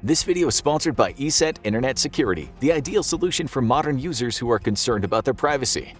This video is sponsored by ESET Internet Security, the ideal solution for modern users who are concerned about their privacy.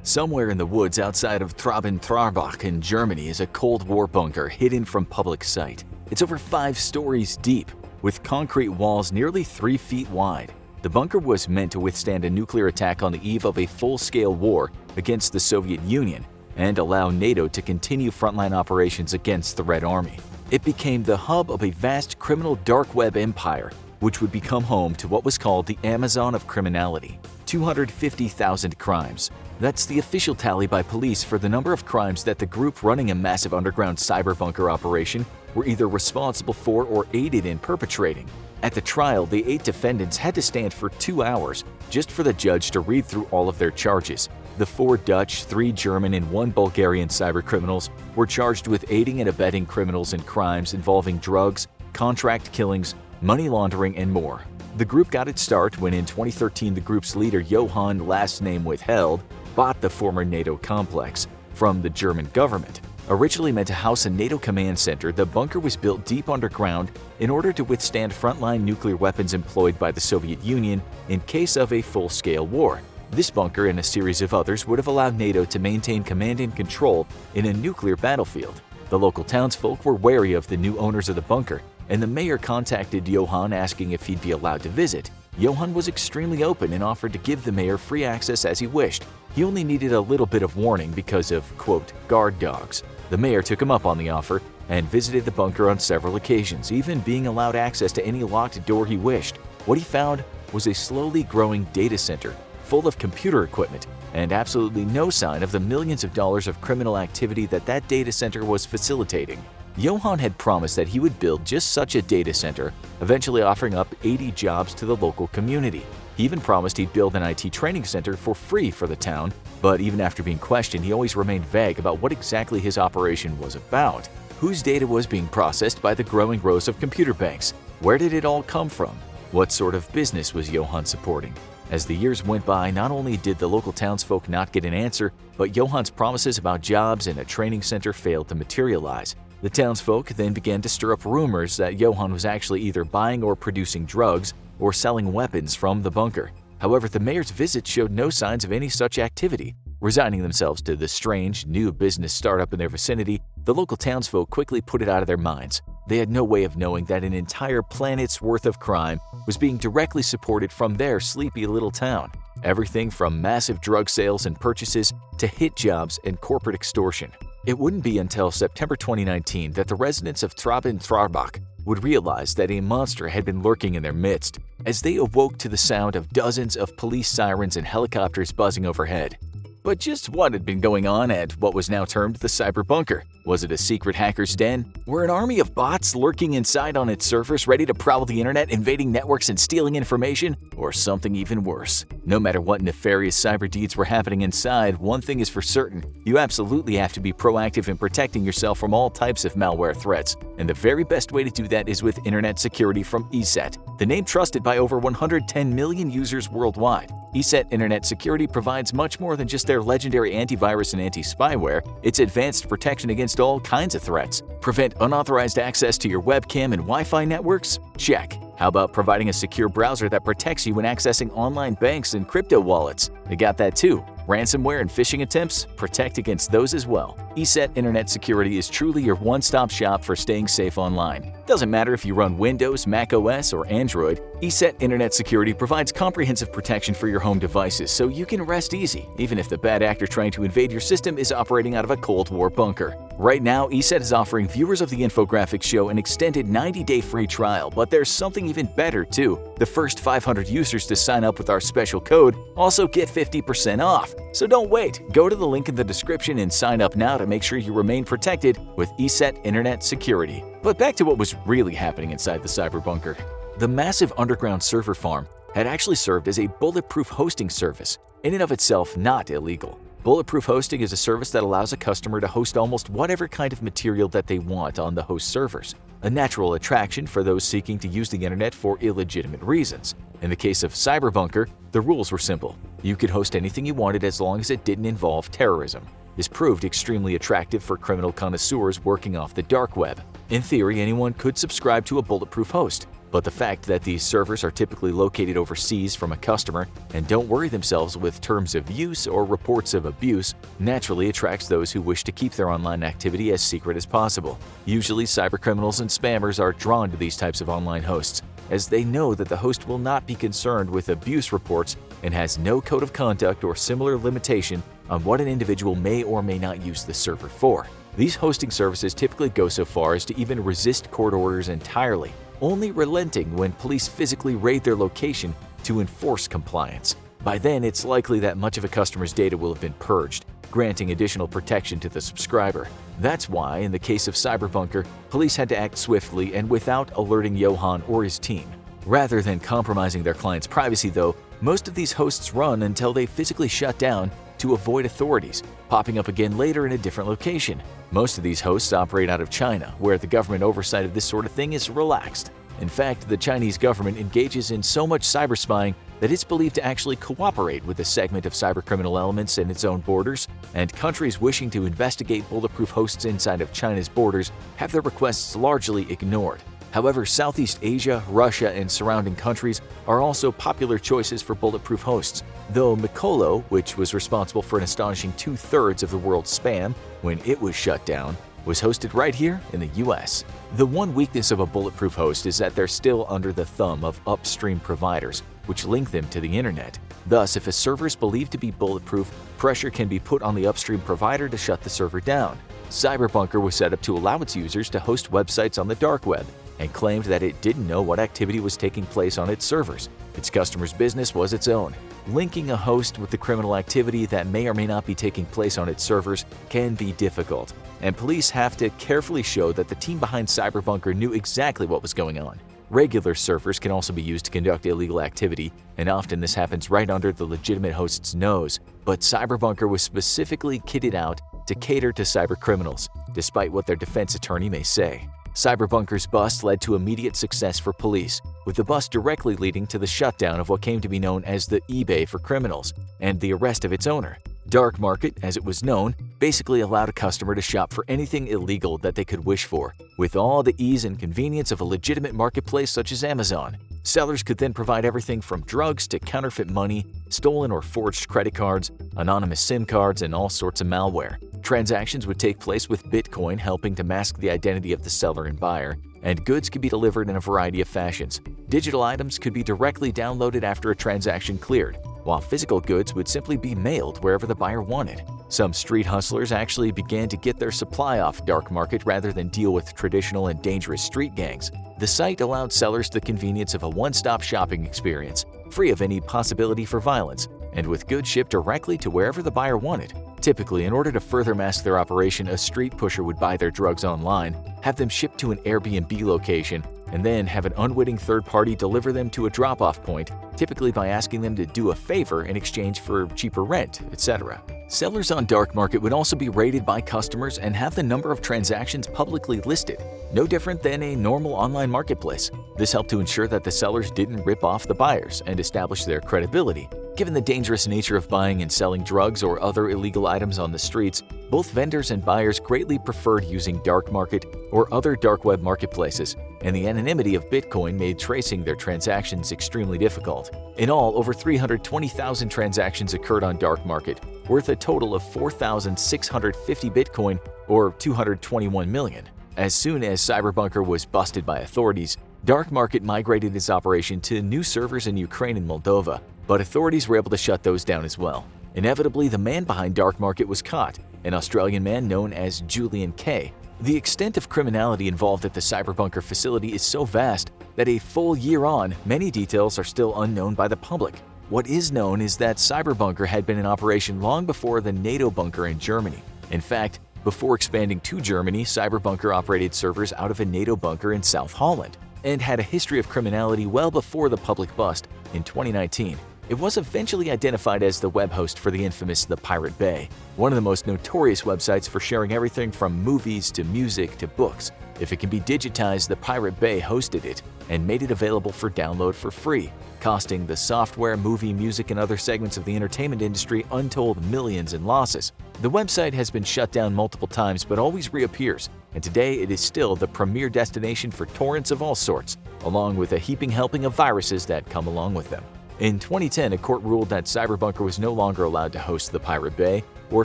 Somewhere in the woods outside of Traben-Trarbach in Germany is a Cold War bunker hidden from public sight. It's over 5 stories deep, with concrete walls nearly 3 feet wide. The bunker was meant to withstand a nuclear attack on the eve of a full-scale war against the Soviet Union and allow NATO to continue frontline operations against the Red Army. It became the hub of a vast criminal dark web empire, which would become home to what was called the Amazon of criminality. 250,000 crimes. That's the official tally by police for the number of crimes that the group running a massive underground cyber bunker operation were either responsible for or aided in perpetrating. At the trial, the 8 defendants had to stand for 2 hours just for the judge to read through all of their charges. The 4 Dutch, 3 German, and 1 Bulgarian cybercriminals were charged with aiding and abetting criminals in crimes involving drugs, contract killings, money laundering, and more. The group got its start when in 2013 the group's leader Johann, last name withheld, bought the former NATO complex from the German government. Originally meant to house a NATO command center, the bunker was built deep underground in order to withstand frontline nuclear weapons employed by the Soviet Union in case of a full-scale war. This bunker and a series of others would have allowed NATO to maintain command and control in a nuclear battlefield. The local townsfolk were wary of the new owners of the bunker, and the mayor contacted Johann asking if he'd be allowed to visit. Johann was extremely open and offered to give the mayor free access as he wished. He only needed a little bit of warning because of, quote, guard dogs. The mayor took him up on the offer and visited the bunker on several occasions, even being allowed access to any locked door he wished. What he found was a slowly growing data center full of computer equipment and absolutely no sign of the millions of dollars of criminal activity that data center was facilitating. Johann had promised that he would build just such a data center, eventually offering up 80 jobs to the local community. He even promised he'd build an IT training center for free for the town, but even after being questioned, he always remained vague about what exactly his operation was about. Whose data was being processed by the growing rows of computer banks? Where did it all come from? What sort of business was Johann supporting? As the years went by, not only did the local townsfolk not get an answer, but Johann's promises about jobs and a training center failed to materialize. The townsfolk then began to stir up rumors that Johann was actually either buying or producing drugs or selling weapons from the bunker. However, the mayor's visit showed no signs of any such activity. Resigning themselves to the strange, new business startup in their vicinity, the local townsfolk quickly put it out of their minds. They had no way of knowing that an entire planet's worth of crime was being directly supported from their sleepy little town. Everything from massive drug sales and purchases to hit jobs and corporate extortion. It wouldn't be until September 2019 that the residents of Traben-Trarbach would realize that a monster had been lurking in their midst as they awoke to the sound of dozens of police sirens and helicopters buzzing overhead. But just what had been going on at what was now termed the cyber bunker? Was it a secret hacker's den? Were an army of bots lurking inside on its servers ready to prowl the internet, invading networks and stealing information? Or something even worse? No matter what nefarious cyber deeds were happening inside, one thing is for certain: you absolutely have to be proactive in protecting yourself from all types of malware threats. And the very best way to do that is with internet security from ESET, the name trusted by over 110 million users worldwide. ESET Internet Security provides much more than just their legendary antivirus and anti-spyware. It's advanced protection against all kinds of threats. Prevent unauthorized access to your webcam and Wi-Fi networks? Check. How about providing a secure browser that protects you when accessing online banks and crypto wallets? They got that too. Ransomware and phishing attempts? Protect against those as well. ESET Internet Security is truly your one-stop shop for staying safe online. Doesn't matter if you run Windows, Mac OS, or Android, ESET Internet Security provides comprehensive protection for your home devices so you can rest easy, even if the bad actor trying to invade your system is operating out of a Cold War bunker. Right now, ESET is offering viewers of the infographics show an extended 90-day free trial, but there's something even better too. The first 500 users to sign up with our special code also get 50% off. So don't wait. Go to the link in the description and sign up now to make sure you remain protected with ESET Internet Security. But back to what was really happening inside the cyber bunker. The massive underground server farm had actually served as a bulletproof hosting service, in and of itself not illegal. Bulletproof hosting is a service that allows a customer to host almost whatever kind of material that they want on the host servers, a natural attraction for those seeking to use the internet for illegitimate reasons. In the case of Cyberbunker, the rules were simple. You could host anything you wanted as long as it didn't involve terrorism. This proved extremely attractive for criminal connoisseurs working off the dark web. In theory, anyone could subscribe to a bulletproof host, but the fact that these servers are typically located overseas from a customer and don't worry themselves with terms of use or reports of abuse naturally attracts those who wish to keep their online activity as secret as possible. Usually, cybercriminals and spammers are drawn to these types of online hosts, as they know that the host will not be concerned with abuse reports and has no code of conduct or similar limitation on what an individual may or may not use the server for. These hosting services typically go so far as to even resist court orders entirely, only relenting when police physically raid their location to enforce compliance. By then, it's likely that much of a customer's data will have been purged, granting additional protection to the subscriber. That's why, in the case of Cyberbunker, police had to act swiftly and without alerting Johan or his team. Rather than compromising their client's privacy, though, most of these hosts run until they physically shut down to avoid authorities, popping up again later in a different location. Most of these hosts operate out of China, where the government oversight of this sort of thing is relaxed. In fact, the Chinese government engages in so much cyberspying that it's believed to actually cooperate with a segment of cybercriminal elements in its own borders, and countries wishing to investigate bulletproof hosts inside of China's borders have their requests largely ignored. However, Southeast Asia, Russia, and surrounding countries are also popular choices for bulletproof hosts, though Mikolo, which was responsible for an astonishing 2/3 of the world's spam when it was shut down, was hosted right here in the US. The one weakness of a bulletproof host is that they're still under the thumb of upstream providers, which link them to the internet. Thus, if a server is believed to be bulletproof, pressure can be put on the upstream provider to shut the server down. Cyberbunker was set up to allow its users to host websites on the dark web, and claimed that it didn't know what activity was taking place on its servers. Its customers' business was its own. Linking a host with the criminal activity that may or may not be taking place on its servers can be difficult, and police have to carefully show that the team behind Cyberbunker knew exactly what was going on. Regular servers can also be used to conduct illegal activity, and often this happens right under the legitimate host's nose, but Cyberbunker was specifically kitted out to cater to cybercriminals, despite what their defense attorney may say. Cyberbunker's bust led to immediate success for police, with the bust directly leading to the shutdown of what came to be known as the eBay for criminals, and the arrest of its owner. Dark Market, as it was known, basically allowed a customer to shop for anything illegal that they could wish for, with all the ease and convenience of a legitimate marketplace such as Amazon. Sellers could then provide everything from drugs to counterfeit money, stolen or forged credit cards, anonymous SIM cards, and all sorts of malware. Transactions would take place with Bitcoin helping to mask the identity of the seller and buyer, and goods could be delivered in a variety of fashions. Digital items could be directly downloaded after a transaction cleared, while physical goods would simply be mailed wherever the buyer wanted. Some street hustlers actually began to get their supply off Dark Market rather than deal with traditional and dangerous street gangs. The site allowed sellers the convenience of a one-stop shopping experience, free of any possibility for violence, and with goods shipped directly to wherever the buyer wanted. Typically, in order to further mask their operation, a street pusher would buy their drugs online, have them shipped to an Airbnb location, and then have an unwitting third party deliver them to a drop-off point, typically by asking them to do a favor in exchange for cheaper rent, etc. Sellers on Dark Market would also be rated by customers and have the number of transactions publicly listed, no different than a normal online marketplace. This helped to ensure that the sellers didn't rip off the buyers and establish their credibility. Given the dangerous nature of buying and selling drugs or other illegal items on the streets, both vendors and buyers greatly preferred using Dark Market or other dark web marketplaces, and the anonymity of Bitcoin made tracing their transactions extremely difficult. In all, over 320,000 transactions occurred on Dark Market, worth a total of 4,650 Bitcoin or $221 million. As soon as Cyberbunker was busted by authorities, Dark Market migrated its operation to new servers in Ukraine and Moldova, but authorities were able to shut those down as well. Inevitably, the man behind Dark Market was caught, an Australian man known as Julian Kay. The extent of criminality involved at the Cyberbunker facility is so vast that a full year on, many details are still unknown by the public. What is known is that Cyberbunker had been in operation long before the NATO bunker in Germany. In fact, before expanding to Germany, Cyberbunker operated servers out of a NATO bunker in South Holland and had a history of criminality well before the public bust in 2019. It was eventually identified as the web host for the infamous The Pirate Bay, one of the most notorious websites for sharing everything from movies to music to books. If it can be digitized, the Pirate Bay hosted it and made it available for download for free, costing the software, movie, music, and other segments of the entertainment industry untold millions in losses. The website has been shut down multiple times but always reappears, and today it is still the premier destination for torrents of all sorts, along with a heaping helping of viruses that come along with them. In 2010, a court ruled that Cyberbunker was no longer allowed to host the Pirate Bay or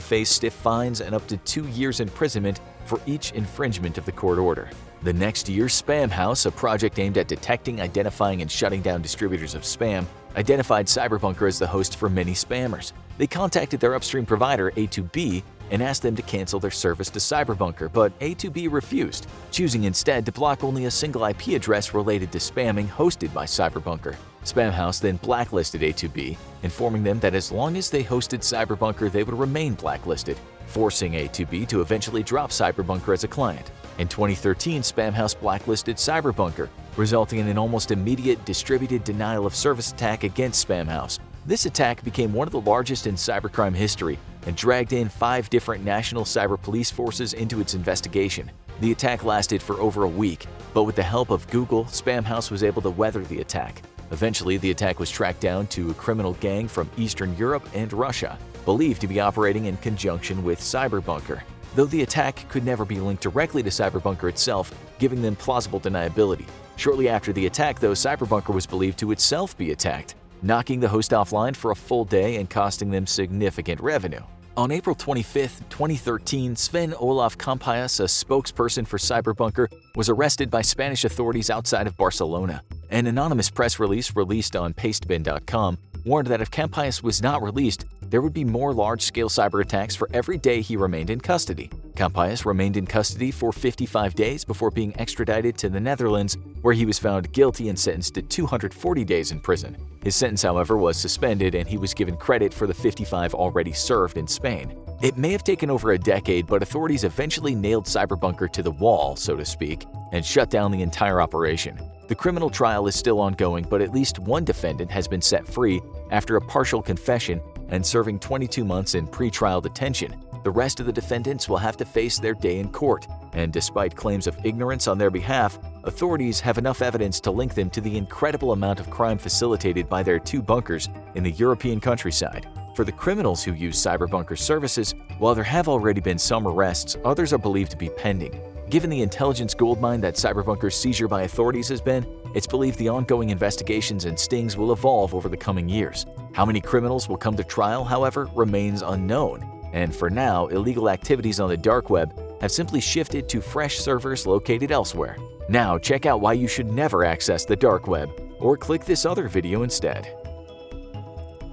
face stiff fines and up to 2 years imprisonment for each infringement of the court order. The next year, Spamhaus, a project aimed at detecting, identifying, and shutting down distributors of spam, identified Cyberbunker as the host for many spammers. They contacted their upstream provider, A2B, and asked them to cancel their service to Cyberbunker, but A2B refused, choosing instead to block only a single IP address related to spamming hosted by Cyberbunker. Spamhaus then blacklisted A2B, informing them that as long as they hosted Cyberbunker, they would remain blacklisted, forcing A2B to eventually drop Cyberbunker as a client. In 2013, Spamhaus blacklisted Cyberbunker, resulting in an almost immediate distributed denial of service attack against Spamhaus. This attack became one of the largest in cybercrime history and dragged in 5 different national cyber police forces into its investigation. The attack lasted for over a week, but with the help of Google, Spamhaus was able to weather the attack. Eventually, the attack was tracked down to a criminal gang from Eastern Europe and Russia, believed to be operating in conjunction with Cyberbunker, though the attack could never be linked directly to Cyberbunker itself, giving them plausible deniability. Shortly after the attack, though, Cyberbunker was believed to itself be attacked, knocking the host offline for a full day and costing them significant revenue. On April 25, 2013, Sven Olaf Kampias, a spokesperson for Cyberbunker, was arrested by Spanish authorities outside of Barcelona. An anonymous press release released on Pastebin.com warned that if Kampias was not released, there would be more large-scale cyber attacks for every day he remained in custody. Kampias remained in custody for 55 days before being extradited to the Netherlands, where he was found guilty and sentenced to 240 days in prison. His sentence, however, was suspended and he was given credit for the 55 already served in Spain. It may have taken over a decade, but authorities eventually nailed Cyberbunker to the wall, so to speak, and shut down the entire operation. The criminal trial is still ongoing, but at least one defendant has been set free after a partial confession and serving 22 months in pre-trial detention. The rest of the defendants will have to face their day in court, and despite claims of ignorance on their behalf, authorities have enough evidence to link them to the incredible amount of crime facilitated by their 2 bunkers in the European countryside. For the criminals who use Cyberbunker services, while there have already been some arrests, others are believed to be pending. Given the intelligence goldmine that Cyberbunker's seizure by authorities has been, it's believed the ongoing investigations and stings will evolve over the coming years. How many criminals will come to trial, however, remains unknown. And for now, illegal activities on the dark web have simply shifted to fresh servers located elsewhere. Now check out why you should never access the dark web, or click this other video instead.